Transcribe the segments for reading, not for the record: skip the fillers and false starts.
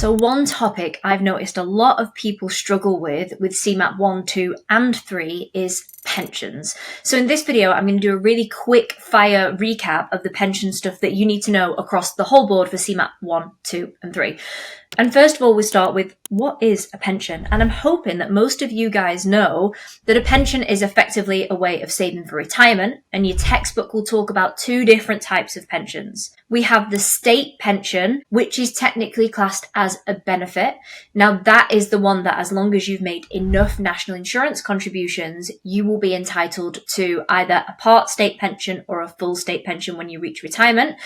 So one topic I've noticed a lot of people struggle with CeMAP 1, 2 and 3 is pensions. So in this video, I'm going to do a really quick fire recap of the pension stuff that you need to know across the whole board for CeMAP 1, 2 and 3. And first of all, we start with what is a pension? And I'm hoping that most of you guys know that a pension is effectively a way of saving for retirement, and your textbook will talk about two different types of pensions. We have the state pension, which is technically classed as a benefit. Now that is the one that as long as you've made enough national insurance contributions, you will be entitled to either a part state pension or a full state pension when you reach retirement.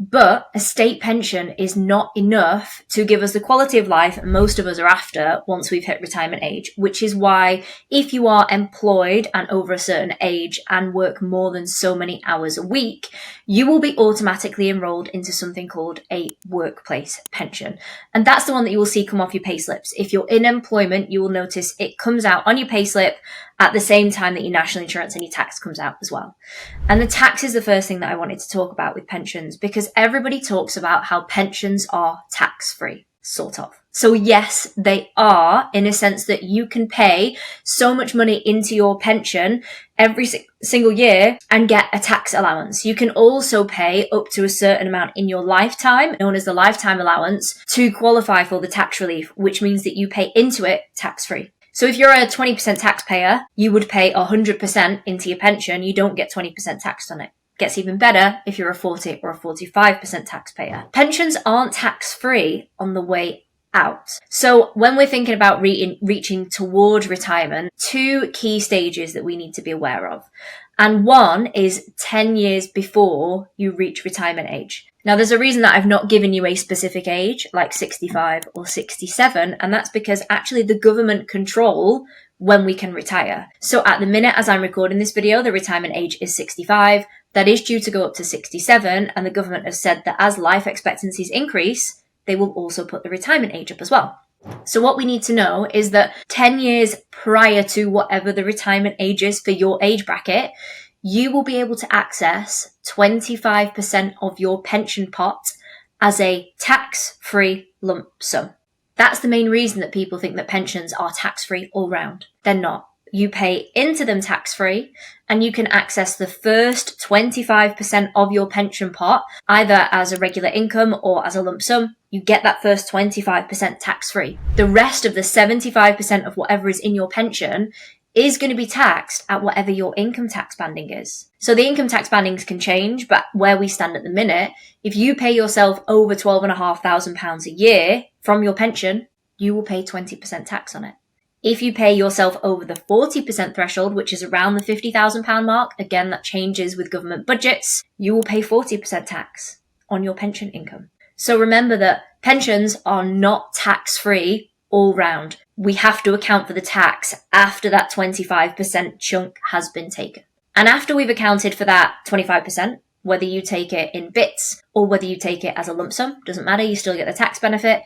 But a state pension is not enough to give us the quality of life most of us are after once we've hit retirement age, which is why if you are employed and over a certain age and work more than so many hours a week, you will be automatically enrolled into something called a workplace pension. And that's the one that you will see come off your payslips. If you're in employment, you will notice it comes out on your payslip at the same time that your national insurance and your tax comes out as well. And the tax is the first thing that I wanted to talk about with pensions, because everybody talks about how pensions are tax-free, sort of. So yes, they are, in a sense that you can pay so much money into your pension every single year and get a tax allowance. You can also pay up to a certain amount in your lifetime, known as the lifetime allowance, to qualify for the tax relief, which means that you pay into it tax-free. So if you're a 20% taxpayer, you would pay 100% into your pension. You don't get 20% taxed on it. Gets even better if you're a 40 or a 45% taxpayer. Pensions aren't tax-free on the way out. So when we're thinking about reaching towards retirement, two key stages that we need to be aware of. And one is 10 years before you reach retirement age. Now, there's a reason that I've not given you a specific age, like 65 or 67, and that's because actually the government control when we can retire. So at the minute, as I'm recording this video, the retirement age is 65. That is due to go up to 67, and the government has said that as life expectancies increase, they will also put the retirement age up as well. So what we need to know is that 10 years prior to whatever the retirement age is for your age bracket, you will be able to access 25% of your pension pot as a tax-free lump sum. That's the main reason that people think that pensions are tax-free all round. They're not. You pay into them tax-free, and you can access the first 25% of your pension pot either as a regular income or as a lump sum. You get that first 25% tax-free. The rest of the 75% of whatever is in your pension is going to be taxed at whatever your income tax banding is. So the income tax bandings can change, but where we stand at the minute, if you pay yourself over £12,500 a year from your pension, you will pay 20% tax on it. If you pay yourself over the 40% threshold, which is around the £50,000 mark, again, that changes with government budgets, you will pay 40% tax on your pension income. So remember that pensions are not tax-free all round. We have to account for the tax after that 25% chunk has been taken. And after we've accounted for that 25%, whether you take it in bits or whether you take it as a lump sum, doesn't matter, you still get the tax benefit.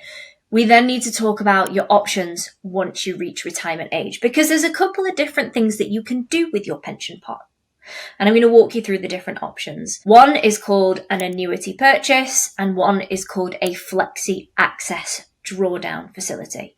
We then need to talk about your options once you reach retirement age, because there's a couple of different things that you can do with your pension pot. And I'm going to walk you through the different options. One is called an annuity purchase, and one is called a flexi access drawdown facility.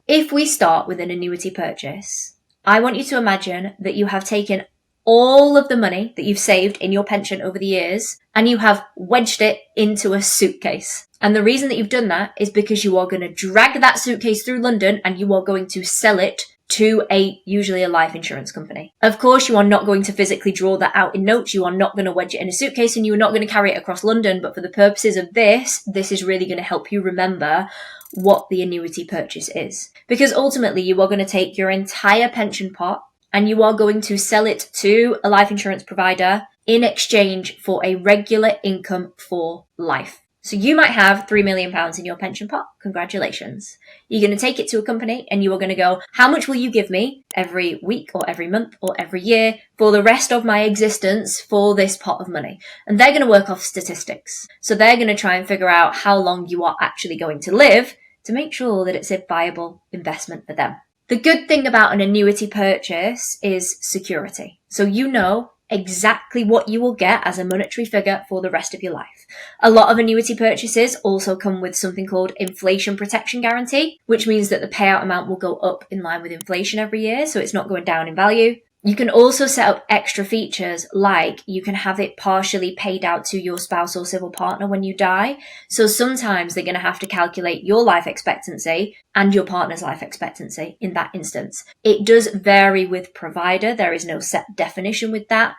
If we start with an annuity purchase, I want you to imagine that you have taken all of the money that you've saved in your pension over the years and you have wedged it into a suitcase. And the reason that you've done that is because you are going to drag that suitcase through London and you are going to sell it to usually a life insurance company. Of course, you are not going to physically draw that out in notes. You are not going to wedge it in a suitcase and you are not going to carry it across London. But for the purposes of this is really going to help you remember what the annuity purchase is. Because ultimately, you are going to take your entire pension pot and you are going to sell it to a life insurance provider in exchange for a regular income for life. So you might have £3 million in your pension pot. Congratulations. You're going to take it to a company and you are going to go, how much will you give me every week or every month or every year for the rest of my existence for this pot of money? And they're going to work off statistics. So they're going to try and figure out how long you are actually going to live to make sure that it's a viable investment for them. The good thing about an annuity purchase is security. So you know exactly what you will get as a monetary figure for the rest of your life. A lot of annuity purchases also come with something called inflation protection guarantee, which means that the payout amount will go up in line with inflation every year, so it's not going down in value. You can also set up extra features, like you can have it partially paid out to your spouse or civil partner when you die. So sometimes they're going to have to calculate your life expectancy and your partner's life expectancy in that instance. It does vary with provider. There is no set definition with that.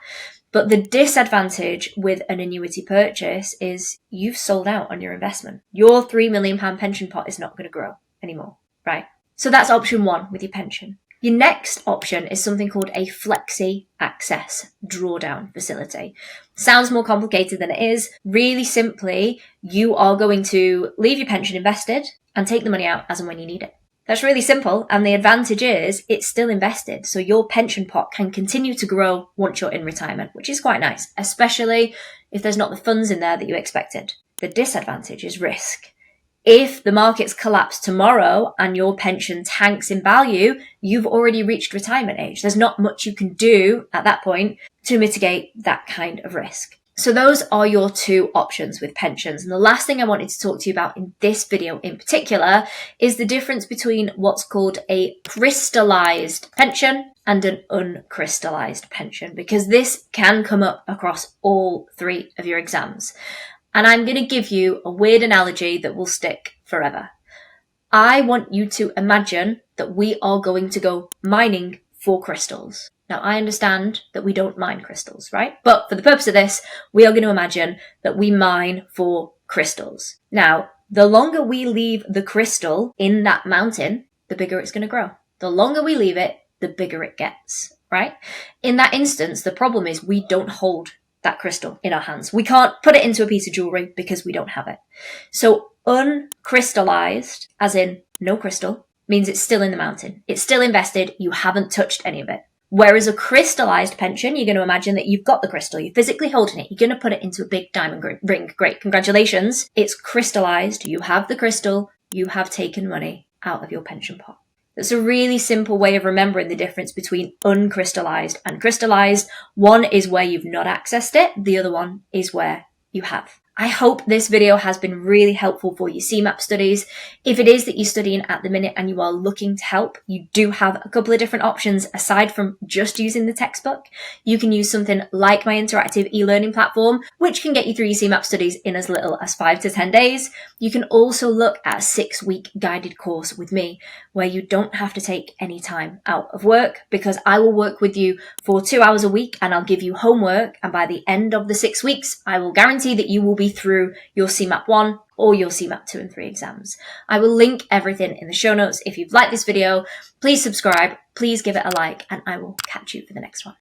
But the disadvantage with an annuity purchase is you've sold out on your investment. Your £3 million pension pot is not going to grow anymore, right? So that's option one with your pension. Your next option is something called a flexi access drawdown facility. Sounds more complicated than it is. Really simply, you are going to leave your pension invested and take the money out as and when you need it. That's really simple, and the advantage is it's still invested, so your pension pot can continue to grow once you're in retirement, which is quite nice, especially if there's not the funds in there that you expected. The disadvantage is risk. If the markets collapse tomorrow and your pension tanks in value, you've already reached retirement age. There's not much you can do at that point to mitigate that kind of risk. So those are your two options with pensions. And the last thing I wanted to talk to you about in this video in particular is the difference between what's called a crystallized pension and an uncrystallised pension, because this can come up across all three of your exams. And I'm going to give you a weird analogy that will stick forever. I want you to imagine that we are going to go mining for crystals. Now, I understand that we don't mine crystals, right? But for the purpose of this, we are going to imagine that we mine for crystals. Now, the longer we leave the crystal in that mountain, the bigger it's going to grow. The longer we leave it, the bigger it gets, right? In that instance, the problem is we don't hold that crystal in our hands. We can't put it into a piece of jewelry because we don't have it. So uncrystallized, as in no crystal, means it's still in the mountain. It's still invested. You haven't touched any of it. Whereas a crystallized pension, you're going to imagine that you've got the crystal. You're physically holding it. You're going to put it into a big diamond ring. Great. Congratulations. It's crystallized. You have the crystal. You have taken money out of your pension pot. That's a really simple way of remembering the difference between uncrystallized and crystallized. One is where you've not accessed it. The other one is where you have. I hope this video has been really helpful for your CeMAP studies. If it is that you're studying at the minute and you are looking to help, you do have a couple of different options aside from just using the textbook. You can use something like my interactive e-learning platform, which can get you through your CeMAP studies in as little as 5 to 10 days. You can also look at a 6-week guided course with me, where you don't have to take any time out of work, because I will work with you for 2 hours a week and I'll give you homework. And by the end of the 6 weeks, I will guarantee that you will be through your CeMAP 1 or your CeMAP 2 and 3 exams. I will link everything in the show notes. If you've liked this video, please subscribe, please give it a like, and I will catch you for the next one.